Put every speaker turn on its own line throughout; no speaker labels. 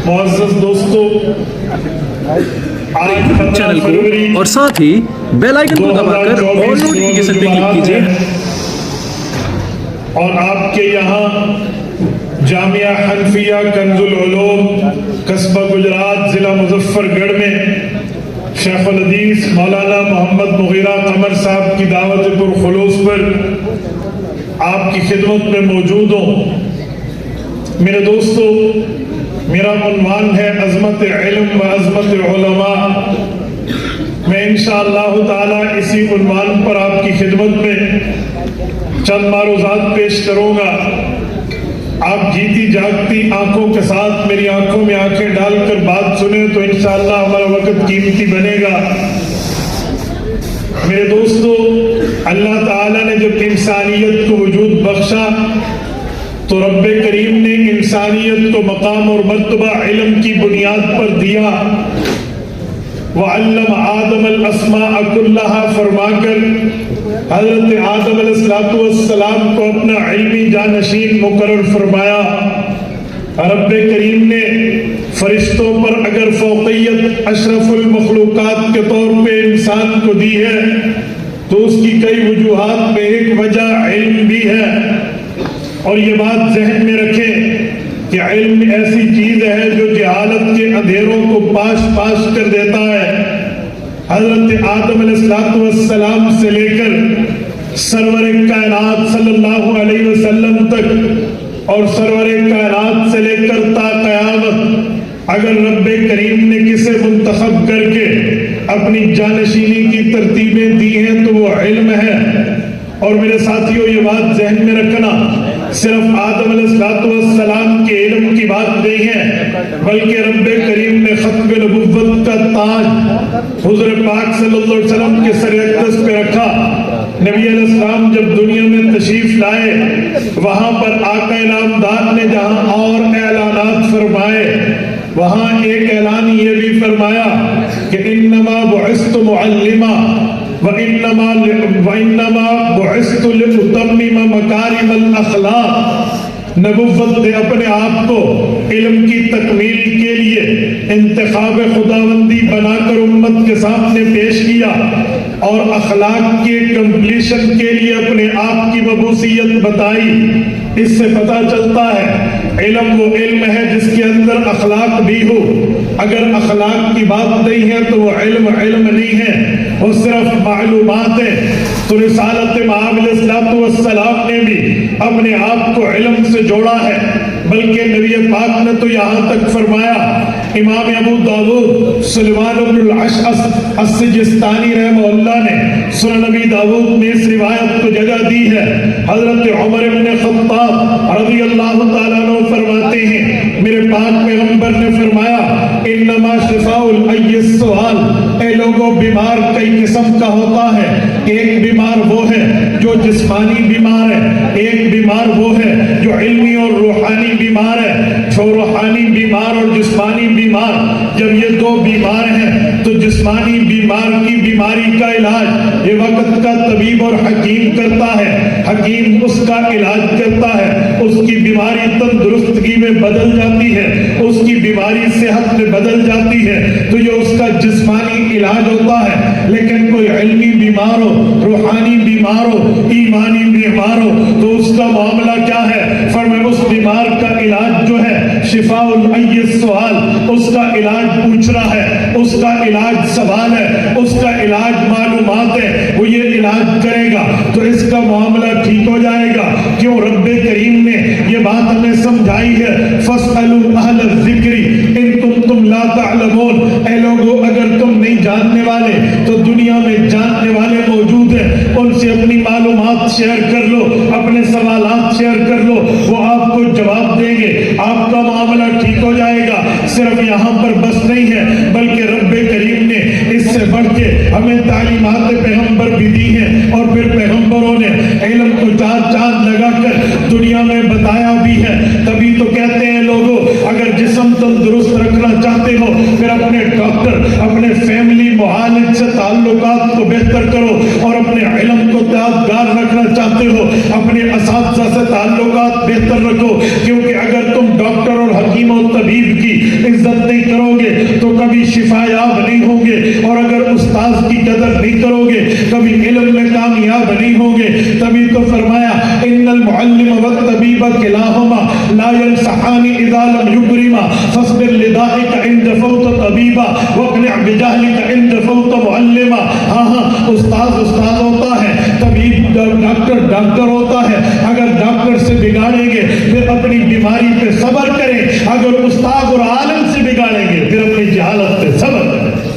معزز دوستو،
چینل کو اور ساتھ ہی بیل آئیکن کو دبا کر اور نوٹیفیکیشن پہ کلک کیجئے.
اور آپ کے یہاں جامعہ حنفیہ کنز العلوم قصبہ گجرات ضلع مظفر گڑھ میں شیخ الحدیث مولانا محمد مغیرہ قمر صاحب کی دعوت پرخلوص پر آپ کی خدمت میں موجود ہوں. میرے دوستو، میرا عنوان ہے عظمت علم و عظمت علماء. میں انشاءاللہ تعالی اسی عنوان پر آپ کی خدمت میں چند معروضات پیش کروں گا. آپ جیتی جاگتی آنکھوں کے ساتھ میری آنکھوں میں آنکھیں ڈال کر بات سنیں تو انشاءاللہ ہمارا وقت قیمتی بنے گا. میرے دوستو، اللہ تعالیٰ نے جب انسانیت کو وجود بخشا تو رب کریم نے انسانیت کو مقام اور مرتبہ علم کی بنیاد پر دیا. وَعَلَّمَ آدَمَ الْأَسْمَاءَ كُلَّهَا فرما کر حضرت آدم علیہ السلام کو اپنا علمی جانشین مقرر فرمایا. رب کریم نے فرشتوں پر اگر فوقیت اشرف المخلوقات کے طور پہ انسان کو دی ہے تو اس کی کئی وجوہات میں ایک وجہ علم بھی ہے. اور یہ بات ذہن میں رکھیں کہ علم ایسی چیز ہے جو جہالت کے اندھیروں کو پاش پاش کر دیتا ہے. حضرت آدم علیہ السلام سے لے کر سرور کائنات صلی اللہ علیہ وسلم تک اور سرور کائنات سے لے کر تا قیامت اگر رب کریم نے کسے منتخب کر کے اپنی جانشینی کی ترتیبیں دی ہیں تو وہ علم ہے. اور میرے ساتھیوں، یہ بات ذہن میں رکھنا، صرف آدم علیہ السلام کے علم کی بات نہیں ہے بلکہ رب کریم نے ختم نبوت کا تاج حضور پاک صلی اللہ علیہ وسلم کے سر اقدس پہ رکھا. نبی علیہ السلام جب دنیا میں تشریف لائے وہاں پر آقا نامدار نے جہاں اور اعلانات فرمائے وہاں ایک اعلان یہ بھی فرمایا کہ انما بعثت معلما وَإِنَّمَا بُعِثْتُ لِأُتَمِّمَ مَكَارِمَ الْأَخْلَاقِ. نبوت نے اپنے آپ کو علم کی تکمیل کے لیے انتخاب خداوندی بنا کر امت کے سامنے پیش کیا اور اخلاق کے کمپلیشن کے لیے اپنے آپ کی مبعوثیت بتائی. اس سے پتہ چلتا ہے علم وہ علم ہے جس کے اندر اخلاق بھی ہو. اگر اخلاق کی بات نہیں ہے تو وہ علم نہیں ہے، وہ صرف معلومات ہے. تو رسالت مآب علیہ السلام نے بھی اپنے آپ کو علم سے جوڑا ہے، بلکہ نبی پاک نے تو یہاں تک فرمایا. امام ابو داؤد سلیمان بن الاشعث السجستانی رحمہ اللہ نے سنن نبی داؤد میں اس روایت کو جگہ دی ہے. حضرت عمر بن خطاب رضی اللہ تعالیٰ عنہ فرماتے ہیں میرے پاک پیغمبر نے فرمایا انما شفاء العی السؤال. اے لوگوں، بیمار کئی قسم کا ہوتا ہے. ایک بیمار وہ ہے جو جسمانی بیمار ہے، ایک بیمار وہ ہے جو علمی اور روحانی بیمار ہے. روحانی بیمار اور جسمانی بیمار جب یہ دو بیمار ہیں تو جسمانی بیمار کی بیماری کا علاج یہ وقت کا طبیب اور حکیم کرتا ہے. حکیم اس کا علاج کرتا ہے، اس کی بیماری تندرستگی میں بدل جاتی ہے، اس کی بیماری صحت میں بدل جاتی ہے. تو یہ اس کا جسمانی علاج ہوتا ہے. لیکن کوئی علمی بیمار ہو، روحانی بیمار ہو، ایمانی بیمار ہو تو اس کا معاملہ کیا ہے؟ فرمایا اس بیمار کا علاج جو ہے شفاء العی السؤال، اس کا علاج پوچھنا ہے، اس کا علاج سوال ہے، اس کا علاج معلومات ہے. وہ یہ علاج کرے گا تو اس کا معاملہ ٹھیک ہو جائے گا. کیوں؟ رب کریم نے یہ بات ہمیں سمجھائی ہے فَاسْأَلُوا أَهْلَ الذِّكْرِ إِن كُنتُمْ لَا تَعْلَمُونَ. اے لوگوں، اگر تم نہیں جاننے والے تو دنیا میں جاننے والے موجود ہیں، ان سے اپنی معلومات شیئر کر لو، اپنے سوالات شیئر کر لو، وہ آپ کو جواب دیں گے، آپ کا معاملہ ٹھیک ہو جائے گا. صرف یہاں پر بس نہیں ہے بلکہ رب کریم نے اس سے بڑھ کے ہمیں تعلیمات پیغمبر بھی دی ہیں اور پھر پیغمبروں نے علم کو چار چاند لگا کر دنیا میں بتایا بھی ہے. تبھی تو کہتے ہیں لوگوں، اگر جسم تندرست رکھنا چاہتے ہو پھر اپنے ڈاکٹر، اپنے فیملی معالج سے تعلقات کو بہتر کرو، اور اپنے علم کو یادگار رکھنا چاہتے ہو اپنے اساتذہ سے تعلقات بہتر رکھو. کیونکہ اگر تم ڈاکٹر اور حکیم हकीम और तबीब की इज्जत नहीं करोगे तो कभी शिफायाब नहीं होगे, और अगर उस्ताद की कदर नहीं करोगे कभी इल्म में कामयाब नहीं होगे। तभी तो फरमाया इन्नल मुअल्लिम व तबीब किलाहुमा ला यंसहानी इज़ा लम युकरिमा फस्बिर लिदाइक इंद फौत तबीबा वक़्नि बिजहलिक इंद फौत मुअल्लिमा। हाँ, उस्ताद होता है, तबीब डॉक्टर होता है। अगर डॉक्टर से बिगाड़ेंगे फिर अपनी बीमारी पे सब्र करें, अगर उस्ताद और आलिम से बिगाड़ेंगे फिर अपनी जहालत पे सब्र करें।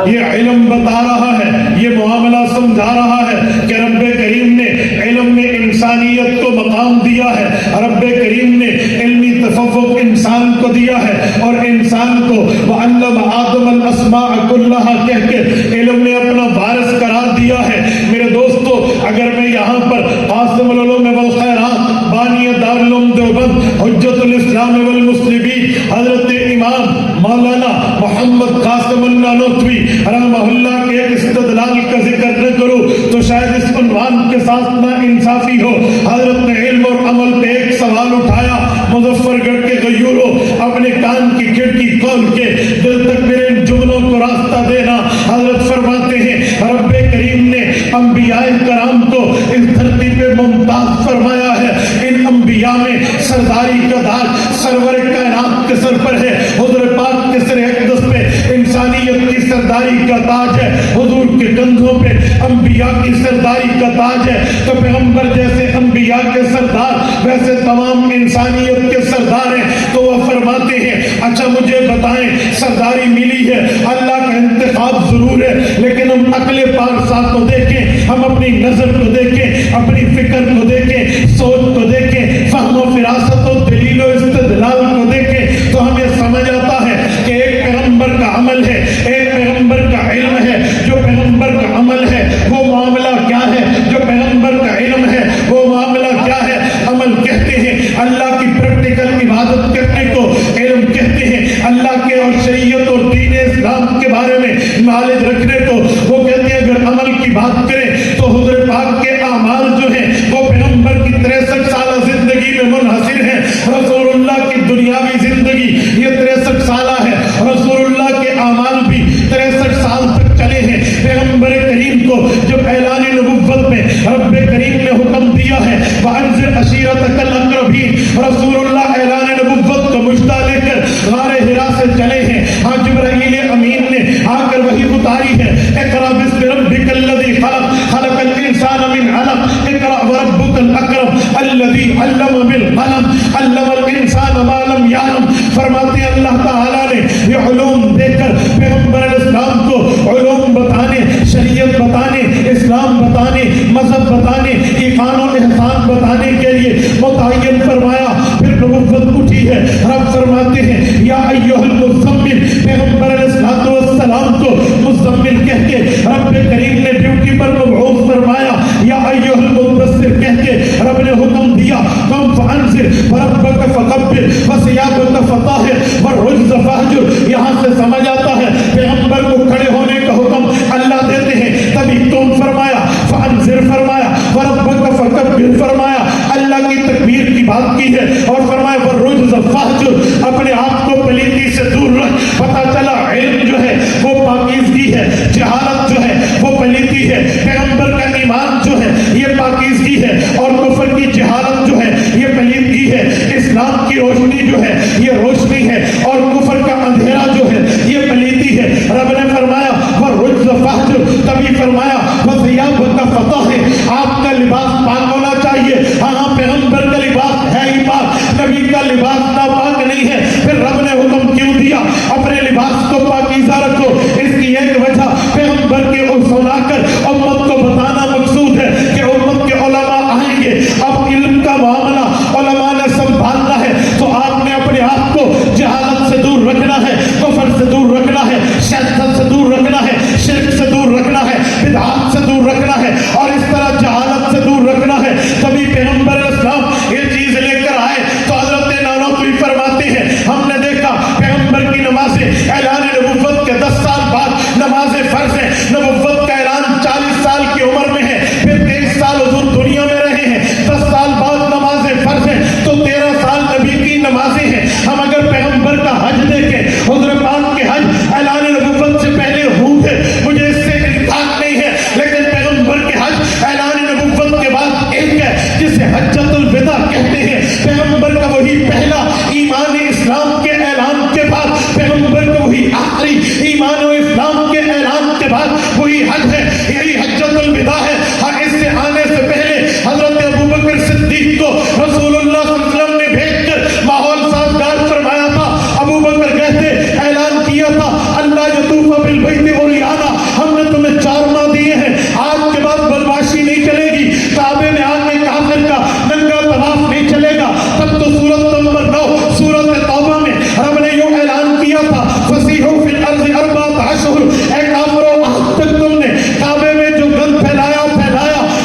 ये इल्म बता रहा है, ये मुआमला समझा रहा है कि रब्बे करीम ने इल्म में इंसानियत को मकाम दिया है, रब्बे करीम ने इल्मी तफव्वुक़ इंसान को दिया है, और इंसान को वअल्लम आदम अल अस्माअ कुल्लहा कह के इल्म ने अपना वारिस करार दिया है। मेरे दोस्तों, अगर मैं यहाँ पर क़ासिमुल उलूम वल खैरात बानी दारुल उलूम देवबंद हुज्जतुल इस्लाम वल मुस्लिमीन हज़रत इमाम मौलाना मोहम्मद कासिम नानोतवी रहमहुल्लाह के इस्तिदलाल का जिक्र न करूं तो शायद इस उन्वान के साथ ना इंसाफी हो। हजरत ने इल्म और अमल पे एक सवाल उठाया, मुजफ्फरगढ़ के गयूरों अपने कान की खिड़की खोल के दिल तक मेरे इन जुमलों को रास्ता देना। हजरत फरमाते हैं रब्बे करीम ने अंबियाए कराम को इस धरती पे मुमताज फरमाया है। इन अंबिया में सरदारी का ताज सरवर कायनात के सर पर है, हुजूर पाक के सर अक़दस पे इंसानियत की सरदारी का ताज है, हुजूर के कंधों पे अंबिया की सरदारी का ताज है। तो पैगंबर जैसे अंबिया के सरदार वैसे तमाम इंसानियत के सरदार हैं। तो वह फरमाते हैं अच्छा मुझे बताएं, सरदारी मिली है, अल्लाह का इंतखाब जरूर है, लेकिन हम अक्ले पारसा को देखें, हम अपनी नजर को देखें, अपनी फिक्र को देखें, सोच को देखें, फहम फिरासत और दलील और इस्तिदलाल को देखें तो हमें समझ आता है कि एक पैगंबर का अमल है, एक पैगंबर का इल्म है। जो पैगंबर का अमल है वो मामला क्या है, जो पैगंबर का इल्म है वो मामला क्या है। अमल कहते हैं अल्लाह की प्रैक्टिकल इबादत करने को, इल्म कहते हैं अल्लाह के और शरीयत और दीन इस्लाम के बारे में नॉलेज रखने को। वो कहते हैं अगर अमल की बात करें तो हुजूर पाक के अमाल जो है वो पैगंबर की 63 साल जिंदगी में मुनहसिर है। रसूलुल्लाह की दुनियावी जिंदगी ये 63 साल है, रसूलुल्लाह के अमाल भी 63 साल तक चले हैं। पैगंबर करीम को जब ऐलान नबुव्वत में रब्बे करीम ने हुक्म दिया है वअन्ज़िर अशीरतकल अक़रबीन, रसूलुल्लाह ऐलान नबुव्वत को मुश्ता लेकर गारे हिरा से चले हैं। हाँ, जिब्राईल अमीन ने आकर वही उतारी है, इक़रा बिस्मि रब्बिकल लज़ी खलक़, खलक़ल इंसान मिन अलक़, इक़रा व रब्बुकल अकरम अल्लज़ी अल्लम बिल क़लम, अल्लमल इंसान मा लम यअलम। फरमाते हैं अल्लाह ताला ने ये उलूम देकर पैगंबर इस्लाम को उलूम बताने, शरीयत बताने, इस्लाम बताने, मजहब बताने, ईमान और इहसान बताने के लिए मुतय्यन फरमाया। फिर नबुव्वत उठी है, रब फरमाते हैं या अय्युहल मुज़म्मिल, पैगंबर अलैहिस्सलातु वस्सलाम को मुज़म्मिल कह के रब करीम ने ड्यूटी पर मबऊस फरमाया। या अय्युहल मुद्दस्सिर कह के रब ने हुक्म दिया कम फअन्ज़िर वरब्बक फकब्बिर वसियाबक फताहिर वरुज्ज़ फहजुर। यहाँ से समझ आता है पैगंबर को खड़े होने का हुक्म अल्लाह देते हैं, तभी कौन फरमाया फअन्ज़िर फरमाया, वरब्बक फकब्बिर फरमाया, अल्लाह की तकबीर की बात की है, और फरमाया वरुज्ज़ फहजुर, अपने आप को पलीती से दूर रख। पता चला इल्म जो है वो पाकीज़गी है, जहालत जो है वो पलीती है। पैगंबर का ईमान जो है ये पाकीज़गी है, और कुफ्र की जहालत जो है ये पलीदगी है। इस्लाम की रोशनी जो है ये रोशनी है, और कुफ्र का अंधेरा जो है ये पलीदी है। रब ने फरमाया वरुज्ज़ फहजुर, तभी फरमाया वसियाबक फताहिर, आपका लिबास पाक होना चाहिए। हाँ, पैगंबर का लिबास है ही पाक, नबी का लिबास नापाक नहीं है। फिर रब ने हुक्म क्यों दिया अपने लिबास को पाकीज़ा रखो? इसकी एक वजह पैगंबर के सुनाकर उम्मत को बताना मकसूद है कि उम्मत के उलमा आएंगे। अब इल्म का मामला उलमा ने संभालना है, तो आपने अपने आप को जहालत से दूर रखना है, कुफ्र से दूर रखना है, शैतान से दूर रखना है, शिर्क से दूर रखना है, बिदअत से दूर रखना है, और इस तरह जहालत से दूर रखना है। तभी पैगंबर इस्लाम ये चीज लेकर आए। तो हजरत नानोतवी फरमाते हैं हमने देखा पैगंबर की नमाज़ें ऐलान नबुव्वत के 10 साल बाद नमाज़ें फर्ज है। नबुव्वत का ऐलान 40 साल की उम्र में है, फिर 23 साल हुजूर दुनिया में रहे हैं, 10 साल बाद नमाज़ें फर्ज है, तो 13 साल नबी की नमाज़ें हैं। हम अगर حضور پاک کے حج اعلان نبوت سے پہلے ہوئے، مجھے اس سے انکار نہیں ہے، لیکن پیغمبر کے حج اعلان نبوت کے بعد ایک ہے جسے حجۃ الوداع کہتے ہیں۔ پیغمبر کا وہی پہلا ایمان اسلام کے اعلان کے بعد، پیغمبر کا وہی آخری ایمان و اسلام کے اعلان کے بعد وہی حج ہے، یہی حجۃ الوداع ہے۔ ہاں، اس سے آنے سے پہلے حضرت ابوبکر صدیق کو رسول اللہ صلی اللہ علیہ وسلم نے بھیج کر ماحول سازگار فرمایا تھا۔ ابوبکر کہتے، اعلان کیا تھا اللہ یطوف بالبیت عریانا، ہم نے تمہیں 4 ماہ دیے ہیں، آج کے بعد بدمعاشی نہیں چلے گی، کعبے میں آ کے کافر کا ننگا طواف نہیں چلے گا۔ تب تو سورۃ نمبر 9 سورۃ توبہ میں رب نے یوں اعلان کیا تھا فسیحوا فی الارض 4 اشہر، اے کافرو آج تک تم نے کعبے میں جو گند پھیلایا،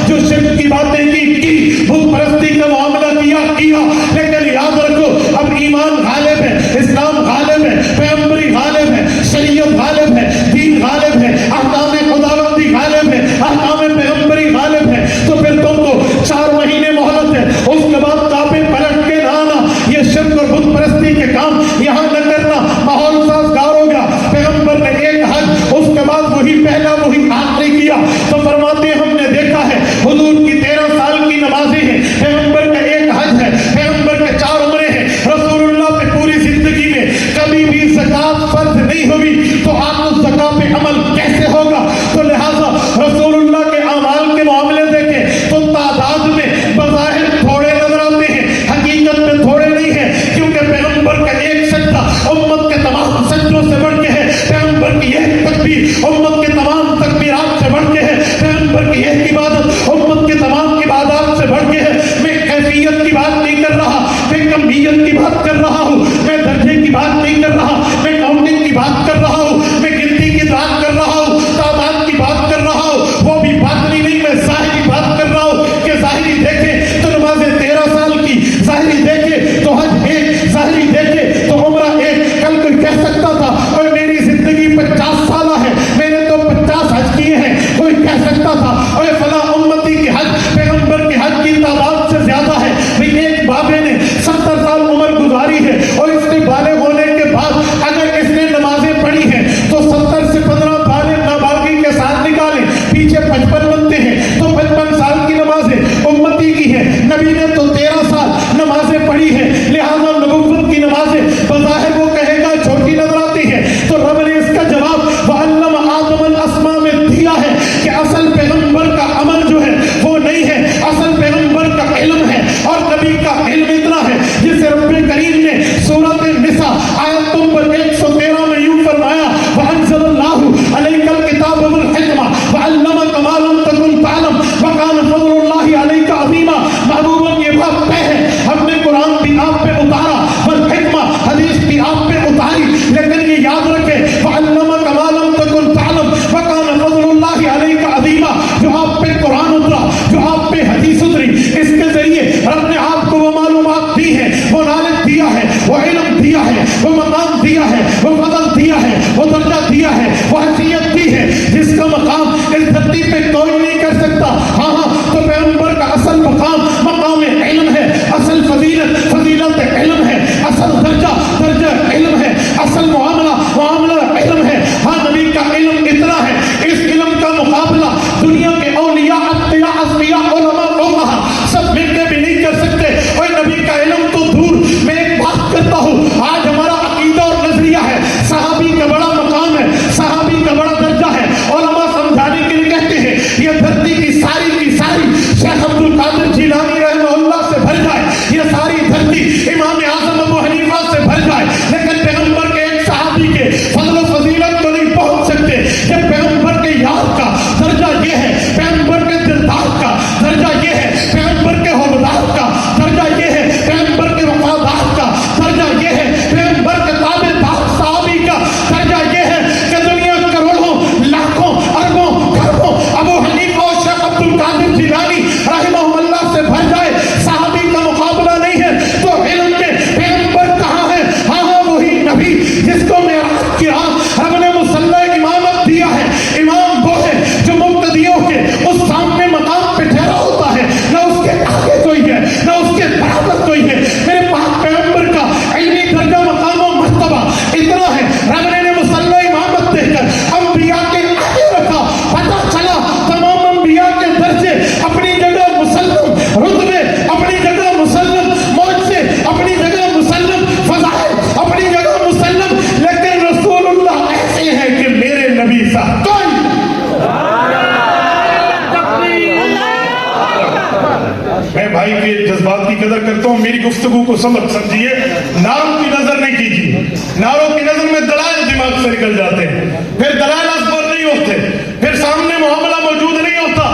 جو شرک کی باتیں کی، بت پرستی کا معاملہ کیا، لیکن یاد رکھو اب ایمان غالب ہے، اسلام غالب ہے، پیغمبری غالب ہے، شریعت غالب ہے، دین غالب ہے، احکام خداوندی غالب ہے، احکام پیغمبری غالب ہے۔ تو پھر تم کو 4 مہینے مہلت ہے، اس کے بعد کعبے پلٹ کے نہ آنا، یہ شرک اور بت پرستی کے کام یہاں نہ کرنا، ماحول سازگار ہوگا۔ پیغمبر نے ایک حج، اس کے بعد وہی پہلا وہی آخری کیا۔ تو فرماتے ہیں ہم نے دیکھا ہے حضور کی 13 سال کی نمازیں ہیں، پیغمبر کا ایک حج ہے، پیغمبر کے 4 عمرے ہیں، رسول اللہ پہ پوری زندگی میں کبھی بھی زکوٰۃ فرض نہیں ہوئی، تو آپ اس زکوٰۃ پہ عمل کیسے ہوگا؟ تو لہٰذا رسول اللہ کے اعمال کے معاملے دیکھیں تو تعداد میں بظاہر تھوڑے نظر آتے ہیں، حقیقت میں تھوڑے نہیں ہیں، کیونکہ پیغمبر کا ایک سجدہ امت کے تمام سجدوں سے بڑھ کے ہے، پیغمبر کی ایک تکبیر امت کے تمام تکبیرات سے بڑھ کے ہے، پیغمبر کی ایک عبادت امت کے تمام عبادات سے بڑھ کے ہے۔ میں کیفیت کی بات نہیں کر رہا، میں کمیت کی بات کر رہا ہوں، میں درجے کی بات نہیں کر رہا، میں کاؤنٹنگ کی بات کر رہا ہوں، میں گنتی کی بات کر رہا ہوں، تعداد کی بات کر رہا ہوں، وہ بھی باطنی نہیں، میں ظاہری بات کر رہا ہوں کہ ظاہری دیکھیں تو نمازیں 13 سال کی، ظاہری دیکھیں تو حج 1، ظاہری دیکھیں تو عمرہ 1۔ کل کوئی کہہ سکتا تھا اور میری زندگی 50 سالہ ہے، میں نے تو 50 حج کیے ہیں، کوئی کہہ سکتا تھا اور فلاں امتی کی حج پیغمبر کی حج کی تعداد سے زیادہ ہے۔ بھئی ایک بابے نے 70 سال عمر گزاری ہے اور اس نے بالغ ہونے کے بعد اگر اس نے نمازیں پڑھی ہیں تو 70 سے 15 بالغ نابالغی کے ساتھ نکالیں، پیچھے 55 بنتے ہیں، تو 55 سال کی نمازیں امتی کی ہیں۔ نبی نے تو 13 سال نمازیں پڑھی ہیں، لہذا نبوت کی نمازیں بظاہر وہ کہے گا چھوٹی نظر آتی ہیں، تو رب نے اس کا جواب وَعَلَّمَ آدَمَ الْأَسْمَاءَ میں دیا ہے کہ اصل پیغمبر کا عمل جو ہے وہ نہیں ہے، اصل پیغمبر کا علم ہے، اور نبی کا علم اتنا ہے جسے رب کریم نے سورۃ النساء آیت نمبر 113 میں یوں فرمایا وَأَنزَلَ اللَّهُ عَلَيْكَ الْكِتَابَ وَالْحِکْمَةَ وَعَلَّمَكَ مَا لَمْ تَكُنْ تَعْلَمْ وَكَانَ فَضْلُ اللَّهِ عَلَيْكَ عَظِيمًا۔ محبوباً یہ بات طے ہے، ہم نے قرآن بھی آپ پہ اتارا، والحکمہ حدیث بھی آپ پہ اتاری، لیکن یہ یاد رکھیں وَعَلَّمَكَ مَا لَمْ تَكُنْ تَعْلَمْ وَكَانَ فَضْلُ اللَّهِ عَلَيْكَ عَظِيمًا۔ جو آپ پہ قرآن اترا، جو آپ پہ حدیث اتری، اس کے ذریعے رب نے آپ کو وہ معلومات دی ہے، وہ نالج دیا ہے، وہ علم دیا ہے، وہ مقام دیا ہے، وہ فضل دیا ہے، وہ درجہ دیا ہے، وہ حیثیت دی ہے جس کا مقام اس دھرتی پہ کوئی نہیں کر سکتا۔ ہاں تو پیغمبر کا اصل مقام مقام علم ہے، اصل فضیلت علم ہے، اصل درجہ علم ہے، اصل معاملہ علم ہے۔ ہاں نبی کا علم اتنا ہے، اس علم کا مقابلہ دنیا کے اولیاء اصفیاء علماء سب مل کے بھی نہیں کر سکتے، اور نبی کا علم تو دور۔ میں ایک بات کرتا ہوں، آج ہمارا عقیدہ اور نظریہ ہے صحابی کا بڑا مقام ہے، صحابی کا بڑا درجہ ہے، علماء سمجھانے کے لیے کہتے ہیں یہ دھرتی کی ساری شیخ मेरी गुफ्तगू को समझिए, नारों की नजर नहीं कीजिए। नारों की नजर में दलाइल दिमाग से निकल जाते हैं, फिर दलाइल असबर नहीं होते, फिर सामने मामला मौजूद नहीं होता।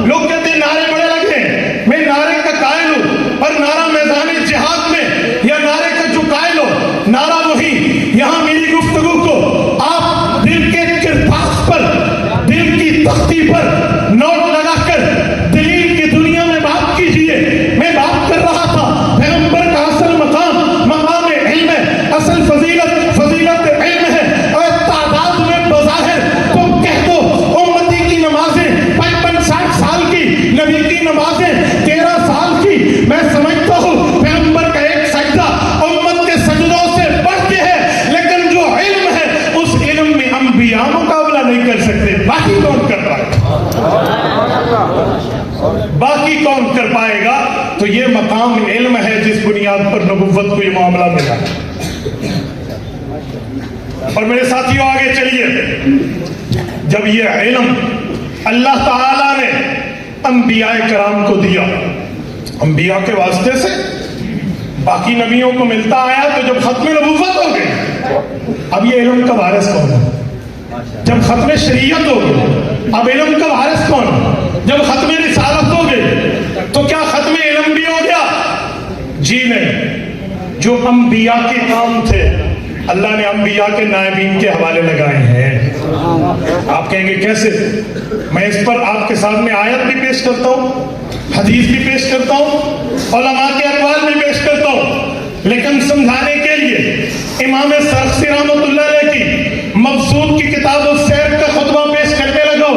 लोग कहते हैं नारे बड़े लगे, मैं नारे का कायल हूं, और नारा मैदान जिहाद में या नारे का जो कायल हो, नारा वही। यहां मेरी गुफ्तगू को आप दिल के किरतास पर, दिल की तख्ती पर नोट लगाकर दलील की दुनिया में बात कीजिए। मैं बात कर रहा था पैगंबर का असल मकाम इल्म है, असल फजीलत इल्म है। और तादाद में बज़ाहिर तुम कह दो उम्मती की नमाजें 55-60 साल की, नबी की नमाजें 13 साल की। मैं समझता हूँ पैगंबर का एक सजदा उम्मत के सजदों से बढ़ के है, लेकिन जो इल्म है उस इल्म में अंबिया मुकाबला नहीं कर सकते। बाकी कौन कर पाएगा? बाकी कौन कर पाएगा? तो ये मकाम इल्म है जिस बुनियाद पर नबुव्वत को ये मामला मिला। और मेरे साथियों आगे चलिए, जब ये इल्म अल्लाह ताला ने अंबिया कराम को दिया, अंबिया के वास्ते से बाकी नबियों को मिलता आया, तो जब खत्म नबुव्वत हो गई, अब ये इल्म का वारिस कौन है? जब खत्म शरीयत हो गई, अब इल्म का वारिस कौन है? जब खत्म रिसालत हो गई, तो क्या खत्म इल्म भी हो गया? जी नहीं। जो अंबिया के काम थे, अल्लाह ने अंबिया के नायबीन के हवाले लगाए हैं। आप कहेंगे कैसे? मैं इस पर आपके सामने आयत भी पेश करता हूँ, हदीस भी पेश करता हूँ, उलमा के अक़वाल भी पेश करता हूँ, लेकिन समझाने के लिए इमाम सरख्सी रहमतुल्लाह अलैह की मबसूत की किताब सैर का खुतबा पेश करने लगा।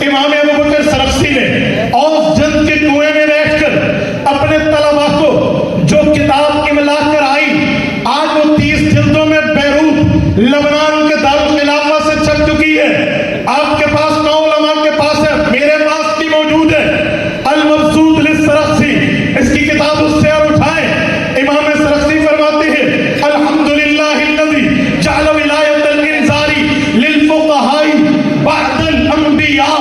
इमाम अबू बकर सरख्सी ने औस जंग के कुएं में बैठकर अपने तलबा को जो किताब इमला कर आई, आज वो 30 जिल्दों में बैरूत लबनान के दारुल खिलाफा से छप चुकी है। आपके पास 9 उलमा के पास है, मेरे पास भी मौजूद है। अल मबसूत लिस्सरख्सी, इसकी किताब सैर उठाएं। इमाम सरख्सी फरमाते हैं, अल्हम्दुलिल्लाहिल्लज़ी जअल विलायतल इंज़ारी लिल फुक़हाई बअदल अंबिया।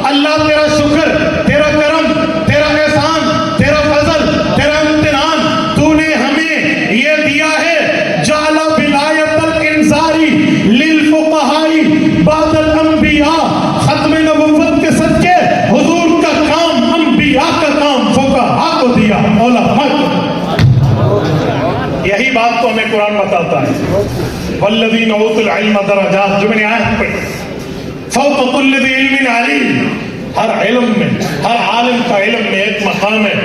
अल्लाह तेरा शुक्र, तेरा करम, तेरा एहसान, तेरा फजल, तेरा इम्तिनान, तूने हमें ये दिया है। जअल विलायतल इंज़ारी लिल फुक़हाई बअदल अंबिया। खत्म नबुव्वत के सदके हुजूर का काम अंबिया का काम फुक़हा को दिया, उलमा को। यही बात तो हमें कुरान बताता है, वल्लज़ीना ऊतुल इल्म दरजात, जो मैंने आयत पढ़ी, फौक़ कुल्लि ज़ी इल्मिन अलीम। हर इल्म में, हर आलिम का इल्म में एक मकाम है।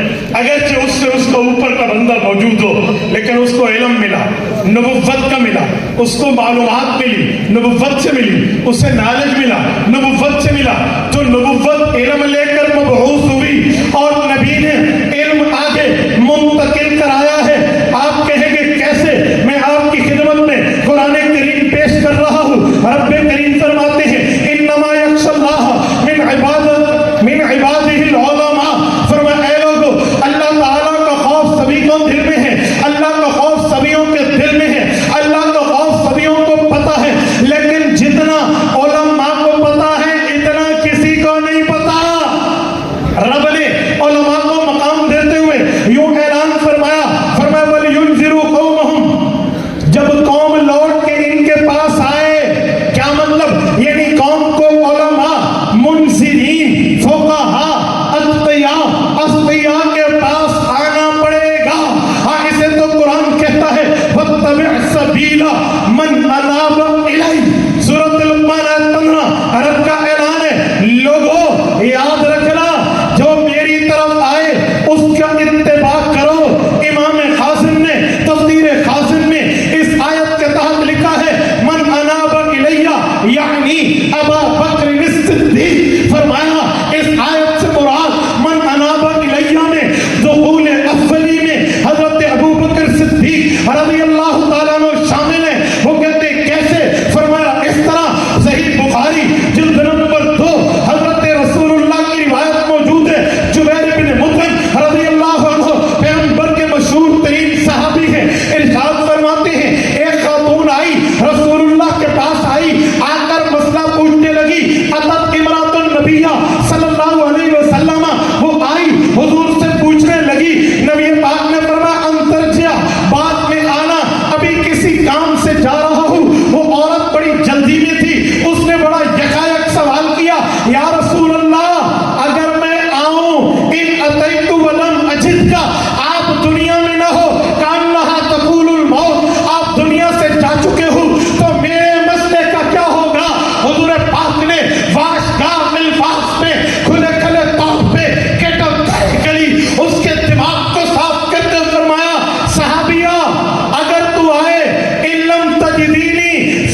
अगरचे उससे उसका ऊपर का बंदा मौजूद हो, लेकिन उसको इल्म मिला, नबुव्वत का मिला, उसको मालूमात मिली, नबुव्वत से मिली, उसे नॉलेज मिला, नबुव्वत से मिला। तो नबुव्वत इल्म लेकर मबऊस हुई और नबी ने इल्म आगे मुंतकिल कराया है। आप कहेंगे कैसे? मैं आपकी खिदमत में कुरान करीम पेश कर रहा हूँ। रब्ब करीम फरमाते हैं, इन्नमा यख्शल्लाह मिन इबादिहिल उलमा। फरमाया ऐ लोगों, अल्लाह ताला का खौफ सभी को दिल में है, अल्लाह का खौफ सभियों के दिल में है, अल्लाह का खौफ सभियों को पता है, लेकिन जितना उलमा को पता है इतना किसी को नहीं पता।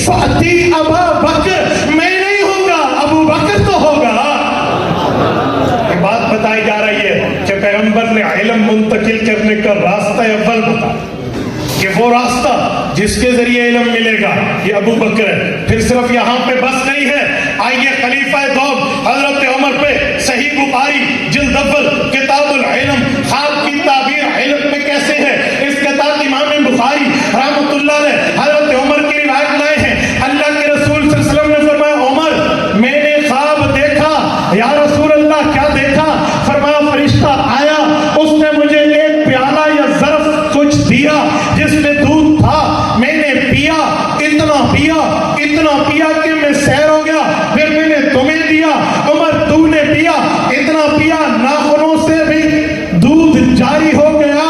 फाती अबा बकर, मैं नहीं होगा, अबू बकर तो होगा। ये बात बताई जा रही है कि पैगंबर ने इल्म मुंतकिल करने का रास्ता अव्वल बताया कि वो रास्ता जिसके जरिए इल्म मिलेगा ये अबू बकर है। फिर सिर्फ यहाँ पे बस नहीं है, आइए खलीफा दौर हजरत उमर पे सही बुखारी जिल्द अव्वल किताबुल इल्म ख्वाब की ताबीर इल्म में कैसे है, इसके तहत इमाम बुखारी रहमतुल्लाह अलैह हजरत उमर की रिवायत लाए हैं। अल्लाह के रसूल सल्लल्लाहु अलैहि वसल्लम ने फरमाया, उमर मैंने ख्वाब देखा। या रसूल अल्लाह क्या देखा? फरमाया फरिश्ता आया, उसने मुझे एक प्याला या ज़र्फ़ कुछ दिया जिसमें दूध था, मैंने पिया, इतना पिया कि मैं सैर हो गया, फिर मैंने तुम्हें दिया, उमर तूने पिया, इतना पिया नाखूनों से भी दूध जारी हो गया।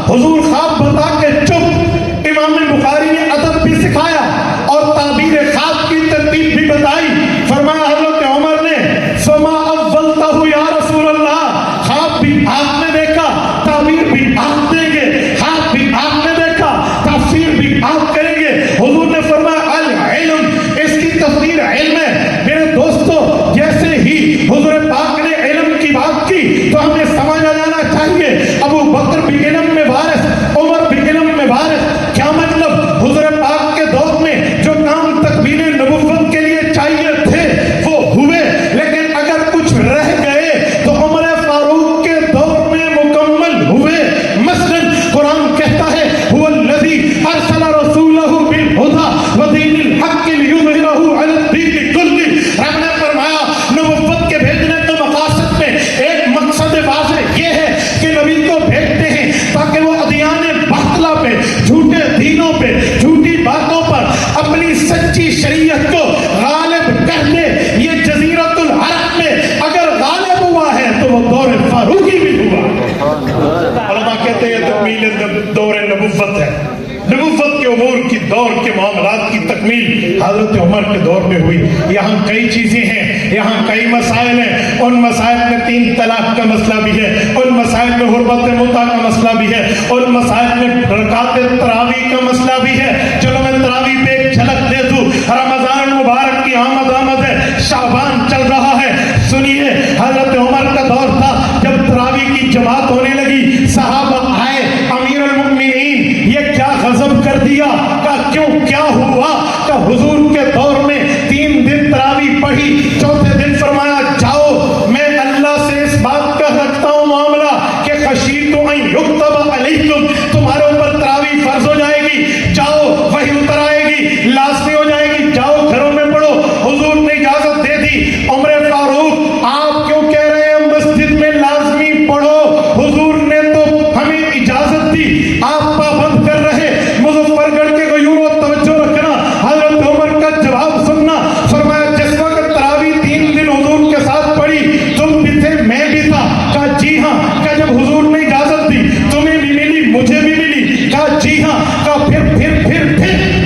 हुजूर ख्वाब बता के चुप। इमाम बुखारी ने अदब भी सिखाया और ताबीर ख्वाब की तरतीब भी बताई। फरमाया हज़रत उमर ने फमा अव्वलतहु या रसूल अल्लाह, ख्वाब भी आपने देखा, ताबीर भी आप देंगे, ख्वाब भी आपने देखा, तफसीर भी आप करेंगे। हुजूर ने फरमाया अल इल्म, इसकी तफसीर इल्म है। मेरे दोस्तों, जैसे ही हुजूर पाक ने इल्म की बात की तो हमें समझ आ जाना चाहिए अबू बकर भी इल्म में वारिस, उमर भी इल्म में वारिस। क्या मतलब? हुजूर पाक के दौर में जो काम तकमील नबुव्वत के लिए चाहिए थे वो हुए, लेकिन अगर कुछ रह गए तो उमर फारूक के दौर में मुकम्मल हुए। मसलन कुरान कहता है हुवल्लज़ी अरसला रसूलहु बिल हुदा व दीनिल हक़्क़ि लियुज़हिरहु अला दीनि कुल्ली। रब ने फरमाया नबुव्वत के भेजने के मक़ासद में एक मकसद वाज़ेह ये है कि नबी को भेजते हैं ताकि वो अदियाने बातिला पे, झूठे दीनों पे, झूठी बातों पर अपनी सच्ची शरीयत को गालिब कर दे। ये जज़ीरतुल अरब में अगर गालिब हुआ है तो वो दौर फारूकी भी हुआ। उलमा कहते हैं तकमील दौर नबुव्वत है, नबुव्वत के उमूर की दौर के मामलात की तकमील हजरत उमर के दौर में हुई। यहाँ कई चीजें हैं, यहाँ कई मसाइल हैं। उन मसाइल में 3 तलाक का मसला भी है, उन मसाइल में हुर्बत मुता का मसला भी है, उन मसाइल में रकात तरावी का मसला भी है। चलो मैं तरावी पे एक झलक दे दूं। रमजान मुबारक की आमद है, शाबान चल रहा है। सुनिए, हजरत उमर का दौर था जब तरावी की जमात होने लगी, सहाबा आए, अमीरुल मुमिनीन ये क्या गजब कर दिया? का क्यों, क्या हुआ? का हुजूर के दौर में 3 दिन तरावी पढ़ी, चौथे दिन फरमाया जाओ मैं अल्लाह से इस बात का रखता हूँ मामला कि खशीतु अन युक्तब अलैकुम, तुम्हारे ऊपर तरावी फर्ज हो जाएगी, जाओ वही उतर आएगी, लाजमी हो जाएगी, जाओ घरों में पढ़ो। हुजूर ने इजाजत दे दी। उमर फारूक आप क्यों कह रहे हैं मस्जिद में लाजमी पढ़ो? हुजूर ने तो हमें इजाजत दी, आप पाबंद कर रहे। मुजफ्फरगढ़ के गयूरों तवज्जो रखना, हजरत उमर का जवाब सुनना। फरमाया जिस वक्त तरावी 3 दिन हुजूर के साथ पढ़ी तुम भी थे, मैं भी था। कहा जी हाँ। कहा जब हुजूर ने इजाजत दी तुम्हें भी मिली, मुझे भी मिली। कहा जी हाँ। कहा फिर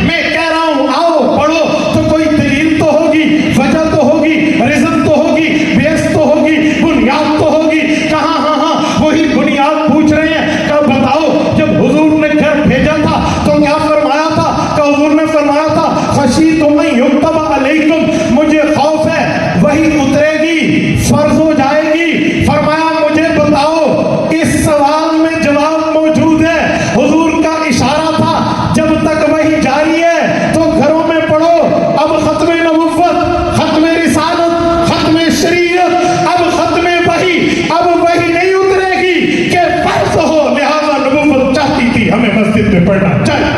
मैं कह रहा हूँ आओ पढ़ो, तो कोई दलील तो होगी, वजह तो होगी, रिज़्क़ तो होगी, बेस तो होगी, बुनियाद तो होगी। कहा हाँ वही बुनियाद पूछ रहे हैं। कहा बताओ जब हुजूर ने घर भेजा था तो क्या फरमाया था? कहा हुजूर ने फरमाया था खशीतु अन युक्तब अलैकुम, मुझे खौफ है वही उतरेगी, फर्ज हो जाएगी। फरमाया मुझे बताओ, इस सवाल में जवाब मौजूद है। हुजूर का इशारा था जब तक वही जारी है तो घरों में पढ़ो। अब खत्म नबुव्वत, खत्म रिसालत, खत्म शरीयत, अब खत्म वही, अब वही नहीं उतरेगी कि फर्ज हो, लिहाजा नबुव्वत चाहती थी हमें मस्जिद में पढ़ना चाहिए।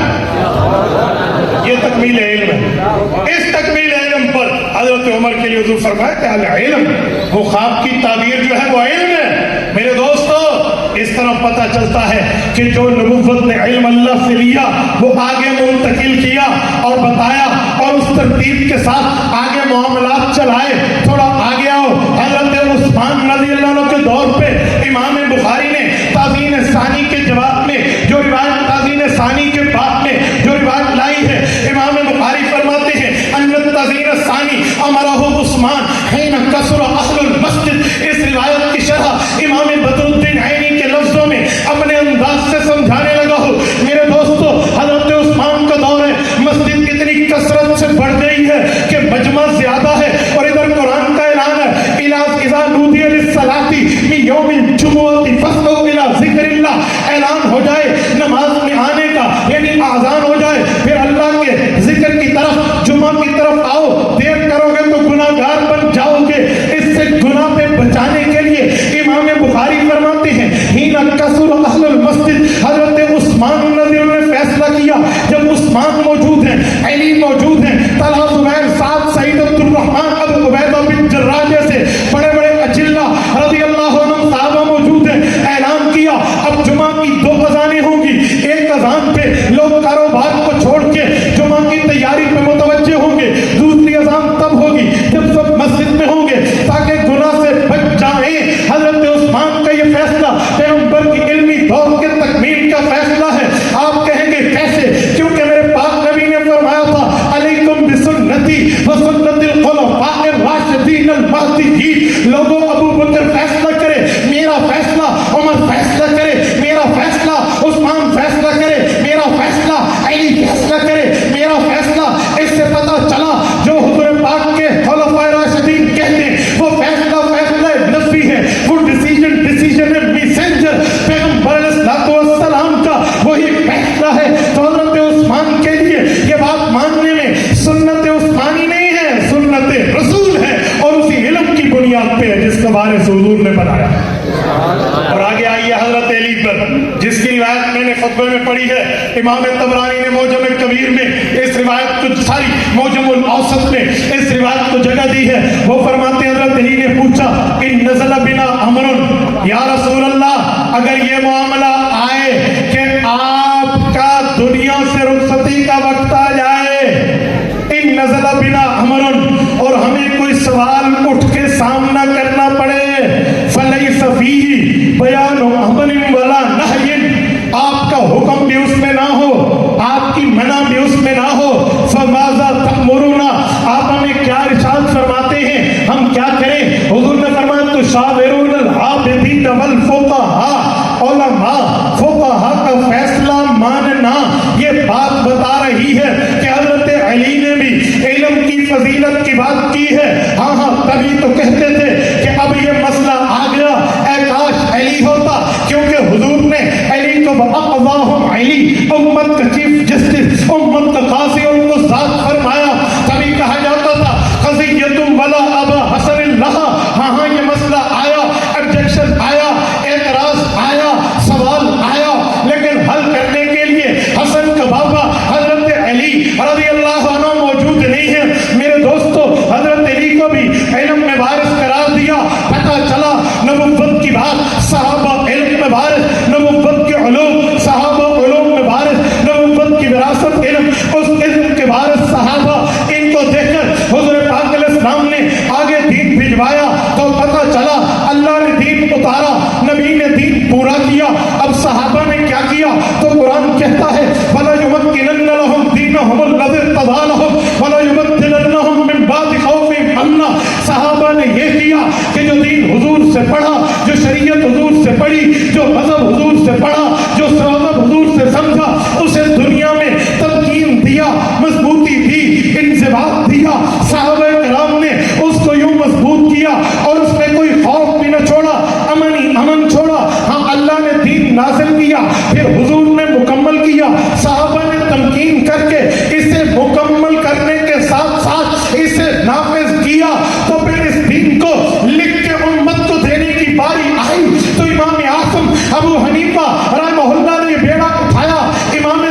ये तकमील इल्म है। इस तकमील इल्म पर हजरत उमर के लिए हुजूर फरमाया कि अल इल्म, वो ख्वाब की ताबीर जो है वो इल्म है। मेरे दोस्तों, इस तरह पता चलता है कि जो नबुव्वत ने इल्म अल्लाह से लिया वो आगे मुंतकिल किया और बताया और उस तरतीब के साथ आगे मामलात चलाए। थोड़ा आगे आओ, हजरत उस्मान रज़ी अल्लाह अन्हु के दौर पे इमाम बुखारी ने ताज़ीन सानी के जवाब में जो रिवायत, ताज़ीन सानी के बाप में जो रिवायत लाई है, इमाम बुखारी फरमाते हैं अन्नत ताज़ीन सानी अमरहु उस्मान हिन कसरा अहलुल मस्जिद। इस रिवायत की शरह इमाम बदरुद्दीन ऐनी के लफ्जों में अपने अंदाज से समझाने लगा हूँ। मेरे दोस्तों, हजरत उस्मान का दौर है, मस्जिद कितनी कसरत से गुनाह ज्यादा है। और इधर कुरान का ऐलान है, इज़ा नूदिया लिस्सलाती मिन यौमिल जुमुअति फस्अू इला ज़िक्रिल्लाह। ऐलान हो जाए नमाज में आने का, यानी आज़ान हो जाए, फिर अल्लाह के जिक्र की तरफ, जुमा की तरफ आओ। देर करोगे तो गुनाहगार बन जाओगे। इससे गुनाह पे बचाने के लिए इमाम बुखारी फरमाते हैं, हीना कसुर अहलुल मस्जिद, हजरत उस्मान ने फैसला किया, जब उस्मान मौजूद हैं, अली मौजूद हैं, तलहा जुबैर साद सईद अब्दुल रहमान अबू उबैदा बिन जर्राह जैसे बड़े बड़े अजिल्ला रज़ी अल्लाह अन्हुम साहबा मौजूद हैं। ऐलान किया अब जुमा की 2 अज़ानें होंगी। एक अज़ान पे लोग कारोबार को छोड़ के जुमा की तैयारी पे मुतवज्जे होंगे, दूसरी अज़ान तब होगी जब सब मस्जिद में होंगे ताकि गुनाह से बच जाएं। हजरत उस्मान का ये फैसला पैगंबर की इल्मी दौर के तकमील का फैसला है। आप कहेंगे कैसे? क्योंकि मेरे पाक नबी ने फरमाया था, अलैकुम बिसुन्नती व सुन्नतिल खुलफाए राशिदीन अल महदीयीन। लोगों, अबू बकर फैसला करे, मेरा फैसला, उमर फैसला करे, मेरा फैसला, उस्मान फैसला करे, मेरा फैसला, अली फैसला करे, मेरा फैसला। इससे पता चला जो हुजूर पाक के खुलफाए राशिदीन कहते हैं वो फैसला फैसला नबी है, वो डिसीजन है मैसेंजर पैगंबर अलैहिस्सलाम का वही फैसला है। तो हजरत उस्मान के लिए ये बात मानने में सुन्नत उस्मानी नहीं है, सुन्नत रसूल है, और उसी इल्म की बुनियाद पे है जिसके बारे में हुजूर ने बताया। और आगे आइए हजरत अली पर, जिसकी रिवायत मैंने खुतबे में पढ़ी है। इमाम तबरानी ने मौजम कबीर में इस रिवायत को, सारी मौजमुल औसत में इस रिवायत को जगह दी है। वो फरमाते हैं, हजरत अली ने पूछा, इन नज़ल बिना अमरुन या रसूल अल्लाह, अगर ये मामला आए कि आपका दुनिया से रुखसती का वक्त आ जाए, इन नज़ल बिना अमरुन, और हमें कोई सवाल उठ के सामना करना पड़े, फलैस फीही बयान अमरिन वला नहयिन, आपका हुक्म भी उसमें ना हो, आपकी मना भी उसमें ना हो, फमाज़ा तअमुरुना, आप हमें क्या इरशाद फरमाते हैं, हम क्या करें? हुजूर ने फरमाया, तुशाविरुनल आबिदीन वल फुक़हा, उलमा फुक़हा का फैसला मानना। ये बात बता रही है कि हजरत अली ने भी इल्म की फजीलत की बात की है। हाँ हाँ, तभी तो कहते थे कि अब ये मसला आ गया, ऐ काश अली होता, क्योंकि हुजूर ने अली को अक़ज़ाहुम अली, उम्मत का चीफ जस्टिस, उम्मत का काज़ी, उनको ज़ात फरमाया। तभी कहा जाता था, क़ज़िय्यतुम वला अबा हसन लहा। हाँ हाँ, ये मसला आया, ऑब्जेक्शन आया, एतराज आया, सवाल आया, लेकिन हल करने के लिए हसन का बाबा हजरत अली रज़ी अल्लाह अन्हु मौजूद नहीं है। मेरे दोस्तों, हजरत अली को भी इल्म में वारिस करार दिया। पता चला नबुव्वत की बात, सहाबा इल्म में वारिस, नबुव्वत के उलूम, सहाबा उलूम में वारिस, नबुव्वत की विरासत इल्म, उस इल्म के वारिस सहाबा। इनको देखकर हुजूर पाक अलैहिस्सलाम ने आगे दीन भिजवाया, तो पता चला अल्लाह ने दीन उतारा, नबी ने दीन पूरा किया। अब सहाबा ने क्या किया? तो कुरान कहता है, वला युमक्किनन्ना लहुम दीनहुम अल्लज़ी इर्तज़ा लहुम वला युबद्दिलन्नहुम मिन बादि खौफिहिम अम्ना। सहाबा ने ये किया कि जो दीन हुजूर से पढ़ा, जो शरीयत हुजूर से पढ़ी, जो मज़हब हुजूर से पढ़ा, जो मज़हब हुजूर से समझा, उसे दुनिया में तमकीन दिया, मजबूती दी, इंज़िबात दिया। सहाबा किराम ने उसको यूं मजबूत किया और उसमें कोई खौफ भी न छोड़ा, अमन ही अमन छोड़ा। हाँ, अल्लाह ने दीन नाज़िल किया, फिर हुजूर ने मुकम्मल किया, सहाबा ने तमकीन करके इसे मुकम्मल करने के साथ साथ इसे नाफिज किया। तो फिर इस दीन को लिख के उम्मत को देने की बारी आई, तो इमाम आज़म अबू हनीफा रहमहुल्लाह ने बेड़ा उठाया। इमाम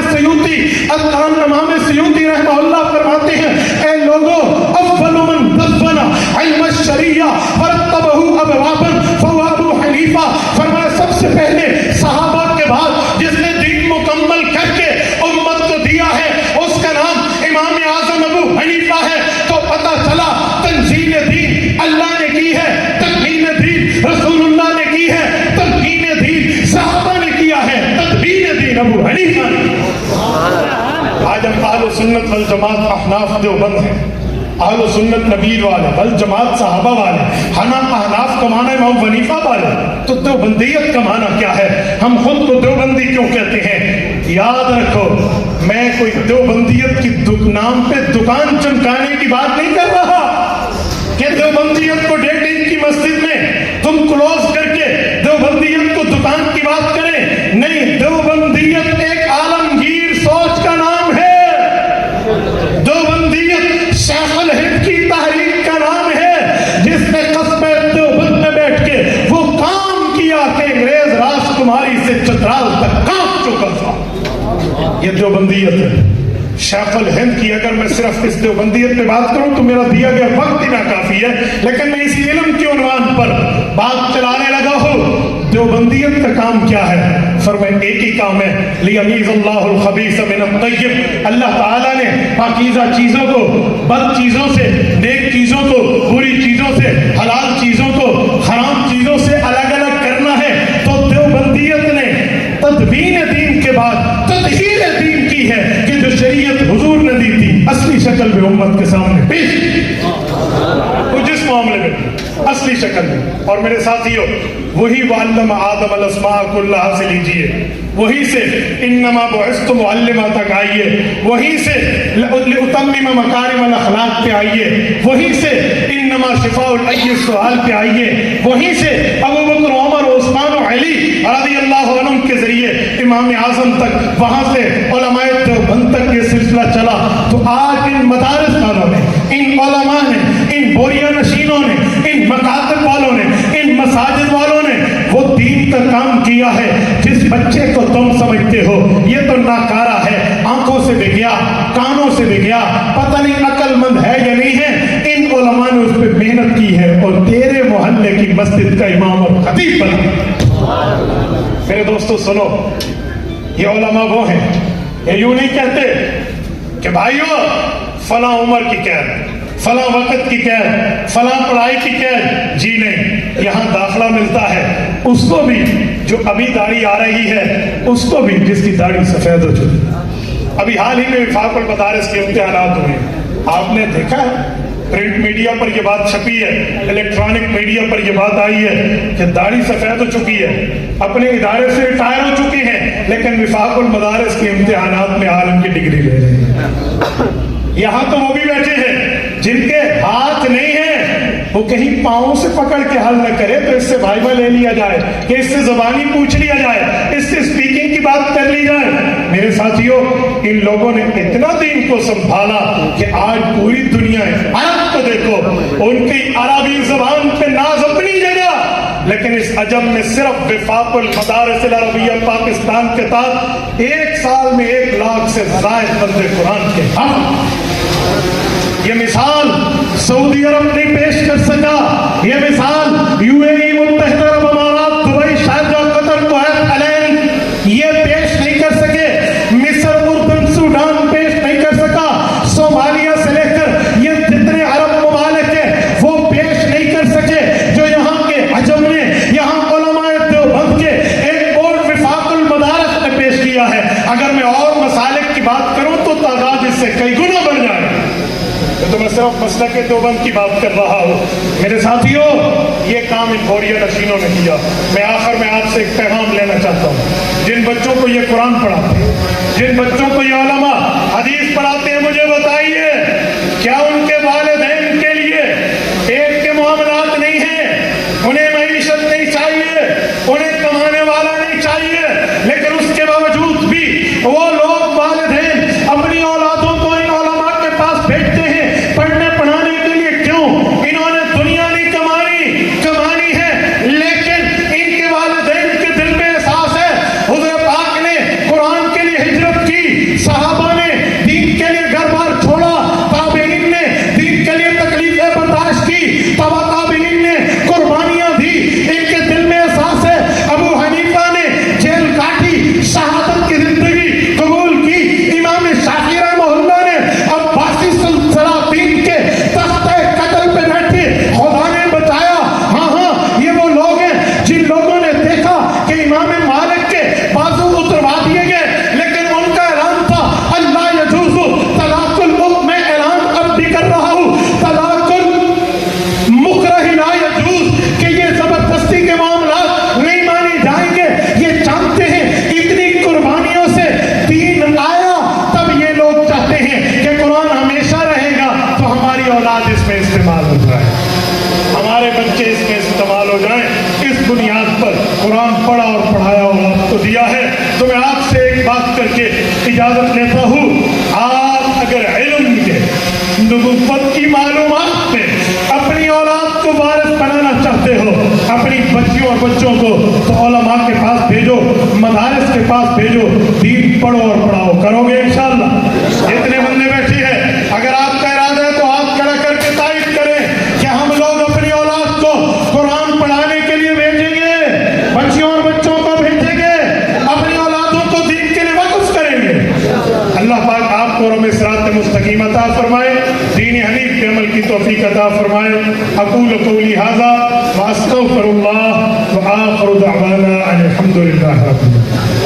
सयूती रहमहुल्लाह फरमाते हैं, ऐ लोगों, अव्वलु मन दफ़ना इल्म शरिया फरतबहु अबवाबन फहुवा अबू हनीफा। फरमाया, सबसे पहले सहाबा के बाद जिसने दीन मुकम्मल करके उम्मत को दिया है, उसका नाम इमाम आज़म अबू हनीफा है। तो पता चला तंज़ील दीन अल्लाह ने की है, तकमील दीन रसूलुल्लाह ने की है, तकमील दीन सहाबा ने किया है, तकमील दीन अबू हनीफा ने। आज हम अहले सुन्नत वल जमात अहनाफ देवबंद हैं, अहले सुन्नत नबीर वाले, वल जमात सहाबा वाले, हना अहनाफ का माना इमाम हनीफा वाले। तो देवबंदियत का माना क्या है? हम खुद को देवबंदी क्यों कहते हैं? याद रखो, मैं कोई देवबंदियत की नाम पे दुकान चमकाने की बात नहीं कर रहा। کہ دیوبندیت کو ڈیڑھ انچ کی مسجد میں تم کلوز کر کے دیوبندیت کو دکان کی بات کریں. نہیں, دیوبندیت ایک عالمگیر سوچ کا نام ہے. دیوبندیت شیخ الہند کی تحریک کا نام ہے, جس نے قصبے دیوبند میں بیٹھ کے وہ کام کیا کہ انگریز راجکماری سے چترال تک کانپ چکا تھا. یہ دیوبندیت ہے. شیخ الہند کی اگر میں صرف اس دیوبندیت پہ بات کروں تو میرا دیا گیا وقت ہی ناکافی ہے, لیکن میں اسی علم کے عنوان پر بات چلانے لگا ہوں. دیوبندیت کا کام کیا ہے؟ فرمائیں ایک ہی کام ہے, لیمیز اللہ الخبیث من الطیب. اللہ تعالیٰ نے پاکیزہ چیزوں کو بد چیزوں سے, نیک چیزوں کو بری چیزوں سے, حلال چیزوں کو حرام چیزوں سے الگ الگ کرنا ہے. تو دیوبندیت نے تدوین دین کے بعد تطہیر دین کی ہے کہ جو شریعت حضور نے دی تھی اصلی شکل میں امت کے سامنے پیش کی. وہ جس معاملے میں اصلی شکل میں. اور میرے ساتھیوں, وہی وعلم آدم الاسماء کلھا سے لیجئے, وہی سے انما بعثت معلما تک آئیے, وہی سے لاتمم مکارم الاخلاق پہ آئیے, وہی سے انما شفاء العی السؤال پہ آئیے, وہی سے ابو بکر عمر عثمان و علی رضی اللہ عنہم کے ذریعے امام اعظم تک, وہاں سے علماء دیوبند تک یہ سلسلہ چلا. تو آج ان مدارس والوں نے, ان علماء نے, ان بوریا نشینوں نے, ان مکاتب والوں نے, ان مساجد والوں نے وہ دین کا کام کیا ہے. جس بچے کو تم سمجھتے ہو یہ تو ناکارہ ہے, آنکھوں سے بھی گیا, کانوں سے بھی گیا, پتہ نہیں عقل مند ہے یا نہیں ہے, ان علماء نے اس پہ محنت کی ہے اور تیرے محلے کی مسجد کا امام اور خطیب بن گیا. میرے دوستو سنو, یہ علماء وہ ہیں, یہ یوں نہیں کہتے کہ بھائیو فلاں عمر کی قید, فلاں وقت کی قید, فلاں پڑھائی کی قید. جی نہیں, یہاں داخلہ ملتا ہے اس کو بھی جو ابھی داڑھی آ رہی ہے, اس کو بھی جس کی داڑھی سفید ہو چکی. ابھی حال ہی میں وفاق المدارس کے امتحانات ہوئے, آپ نے دیکھا ہے پرنٹ میڈیا پر یہ بات چھپی ہے, الیکٹرانک میڈیا پر یہ بات آئی ہے کہ داڑھی سفید ہو چکی ہے, اپنے ادارے سے ریٹائر ہو چکی ہیں, لیکن وفاق المدارس کے امتحانات میں عالم کی ڈگری لے رہے ہیں. یہاں تو وہ بھی بیٹھے ہیں جن کے ہاتھ نہیں ہیں, وہ کہیں پاؤں سے پکڑ کے حل نہ کرے تو اس سے بھائبہ لے لیا جائے, کہ اس سے زبانی پوچھ لیا جائے, اس سے اسپیکنگ کی بات کر لی جائے. میرے ساتھیوں, ان لوگوں نے اتنا دین کو سنبھالا کہ آج پوری دنیا ہے. عرب کو دیکھو, ان کی عربی زبان پہ ناز اپنی جگہ, لیکن اس عجم میں صرف وفاق المدارس العربیہ پاکستان کے تحت 1 سال میں 1 لاکھ سے زائد بندے قرآن کے ہم. یہ مثال سعودی عرب نہیں پیش کر سکا, یہ مثال UAE متحدہ عرب امارات, دبئی, شارجہ, قطر, کویت, العین یہ پیش نہیں کر سکے. مصر, اردن, سوڈان پیش نہیں کر سکا. صومالیہ سے لے کر یہ جتنے عرب ممالک ہیں وہ پیش نہیں کر سکے جو یہاں کے عجم نے, یہاں علماء دیوبند کے ایک اور وفاق المدارس نے پیش کیا ہے. اگر میں اور مسالک کی بات کروں تو تعداد اس سے کئی گنا بڑھ جائے. تو میں صرف مسلک دیوبند کی بات کر رہا ہوں. میرے ساتھیوں, یہ کام ان بوریا نشینوں نے کیا. میں آخر میں آپ سے ایک پیغام لینا چاہتا ہوں. جن بچوں کو یہ قرآن پڑھاتے ہیں, جن بچوں کو یہ علماء حدیث پڑھاتے ہیں, مجھے بتائیے کیا ان کے والدین کے لیے ایک کے معاملات نہیں ہیں؟ انہیں معیشت نہیں چاہیے, انہیں کمانے والا نہیں چاہیے, لیکن اس کے باوجود بھی وہ لوگ والدین اپنی اولادوں کو ان علماء کے پاس بھیجتے ہیں پڑھنے پڑھانے کے لیے. کیوں؟ انہوں نے دنیا نہیں کمانی ہے, لیکن ان کے والدین کے دل میں احساس ہے حضور پاک نے قرآن کے لیے ہجرت کی, صحابہ نے دین کے لیے گھر पढ़ा और पढ़ाया और आपको दिया है। तो मैं आपसे एक बात करके इजाजत लेता हूँ, आप अगर इल्म के नबुव्वत की मालूमात में अपनी औलाद को वारिस बनाना चाहते हो, अपनी बच्चियों और बच्चों को, तो उलमा के पास भेजो, मदारिस के पास भेजो, दीन पढ़ो और पढ़ाओ। करोगे इंशाअल्लाह? जितने बंदे बैठे हैं, अगर आपका इरादा है तो हाथ खड़ा करके तारीफ करें कि हम लोग अपनी औलाद को कुरान पढ़ाने के लिए भेजेंगे, बच्चियों और बच्चों को भेजेंगे, अपनी औलादों को दीन के लिए वक़्फ़ करेंगे। अल्लाह पाक आपको रब सिरात मुस्तकीम अता फरमाए, दीन हनीफ पे अमल की तौफीक अता फरमाए। अक़ूलु क़ौली हाज़ा व अस्तग़फ़िरुल्लाह व आख़िरु दअवाना अनिल हम्दुलिल्लाहि रब्बिल आलमीन।